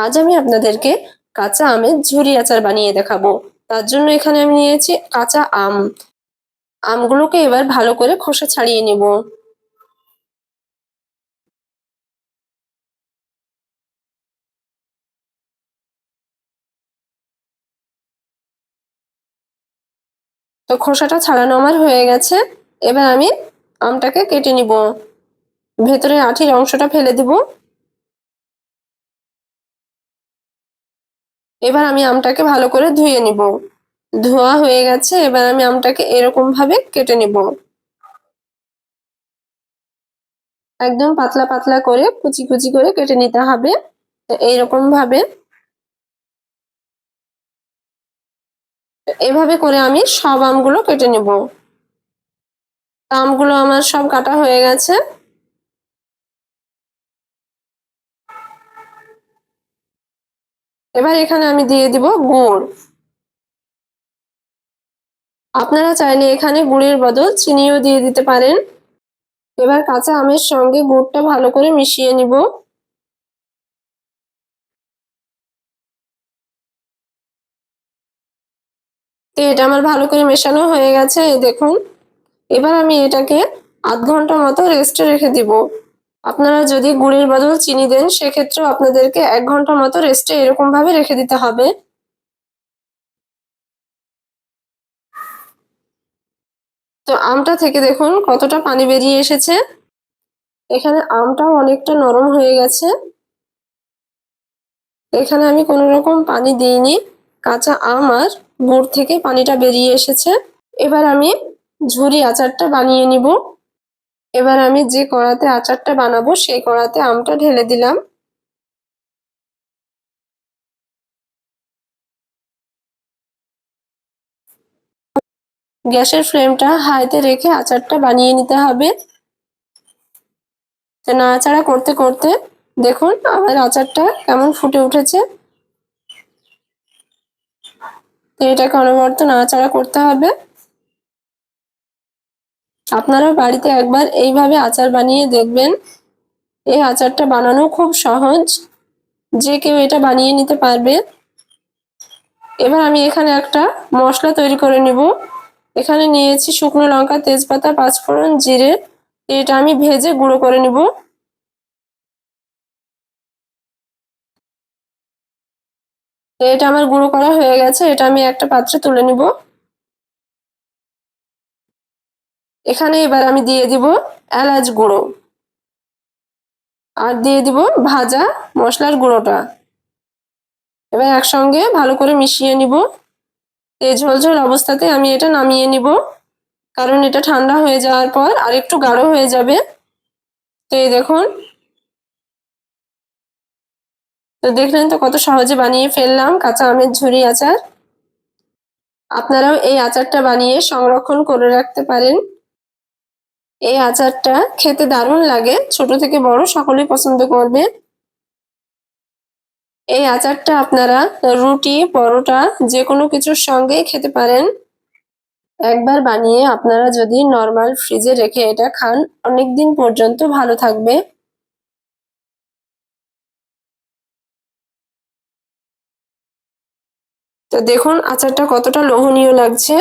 আজ আমি আপনাদেরকে কাঁচা আমের ঝুরি আচার বানিয়ে দেখাবো। তার জন্য এখানে আমি নিয়েছি কাঁচা আম। আমগুলোকে এবার ভালো করে খোসা ছাড়িয়ে নেব। তো খোসাটা ছাড়ানো আমার হয়ে গেছে। এবার আমি আমটাকে কেটে নিব। ভেতরের আঠির অংশটা ফেলে দিব। এবার আমি আমটাকে ভালো করে ধুয়ে নিব। ধোয়া হয়ে গেছে। এবার আমি আমটাকে এরকম ভাবে কেটে নিব। একদম পাতলা পাতলা করে কুচি কুচি করে কেটে নিতে হবে। এইরকম ভাবে এভাবে করে আমি সব আমগুলো কেটে নেব। আমগুলো আমার সব কাটা হয়ে গেছে। এবার এখানে আমি দিয়ে দিব গুড়। আপনারা চাইলে এখানে গুড়ের বদল চিনিও দিয়ে দিতে পারেন। এবার কাঁচা আমের সঙ্গে গুড়টা ভালো করে মিশিয়ে নিব। তো এটা আমার ভালো করে মেশানো হয়ে গেছে, এই দেখুন। এবার আমি এটাকে আধ ঘন্টা মতো রেস্টে রেখে দিব। আপনারা যদি গুড়ের বদল চিনি দেন সেক্ষেত্রেও আপনাদেরকে 1 ঘন্টা মতো রেস্টে এরকম ভাবে রেখে দিতে হবে। তো আমটা থেকে দেখুন কতটা পানি বেরিয়ে এসেছে। এখানে আমটাও অনেকটা নরম হয়ে গেছে। এখানে আমি কোনো রকম পানি দিইনি। কাঁচা আম আর গুড় থেকে পানিটা বেরিয়ে এসেছে। এবার আমি ঝুরি আচারটা বানিয়ে নিব। এবার আমি যে কড়াতে আচারটা বানাবো সেই কড়াতে আমটা ঢেলে দিলাম। গ্যাসের ফ্লেমটা হাইতে রেখে আচারটা বানিয়ে নিতে হবে। নাড়াচাড়া করতে করতে দেখুন আমার আচারটা কেমন ফুটে উঠেছে। এটাকে অনবরত নাড়াচাড়া করতে হবে। আপনারাও বাড়িতে একবার এইভাবে আচার বানিয়ে দেখবেন। এই আচারটা বানানো খুব সহজ, যে কেউ এটা বানিয়ে নিতে পারবে। এবার আমি এখানে একটা মশলা তৈরি করে নিব। এখানে নিয়েছি শুকনো লঙ্কা, তেজপাতা, পাঁচফোড়ন, জিরে। এটা আমি ভেজে গুঁড়ো করে নিব। এটা আমার গুঁড়ো করা হয়ে গেছে। এটা আমি একটা পাত্রে তুলে নিব। এখানে এবার আমি দিয়ে দিব এলাচ গুঁড়ো আর দিয়ে দিব ভাজা মশলার গুঁড়োটা। এবার একসঙ্গে ভালো করে মিশিয়ে নিব। এই ঝোলঝোল অবস্থাতে আমি এটা নামিয়ে নিব, কারণ এটা ঠান্ডা হয়ে যাওয়ার পর আর একটু গাঢ় হয়ে যাবে। তো এই দেখুন, তো দেখলেন তো কত সহজে বানিয়ে ফেললাম কাঁচা আমের ঝুরি আচার। আপনারাও এই আচারটা বানিয়ে সংরক্ষণ করে রাখতে পারেন। এই আচারটা খেতে দারুণ লাগে, ছোট থেকে বড় সকলেই পছন্দ করবে। এই আচারটা আপনারা রুটি, পরোটা যে কোনো কিছুর সঙ্গেই খেতে পারেন। একবার বানিয়ে আপনারা যদি নরমাল ফ্রিজে রেখে এটা খান, অনেকদিন পর্যন্ত ভালো থাকবে। তো দেখুন আচারটা কতটা লোভনীয় লাগছে।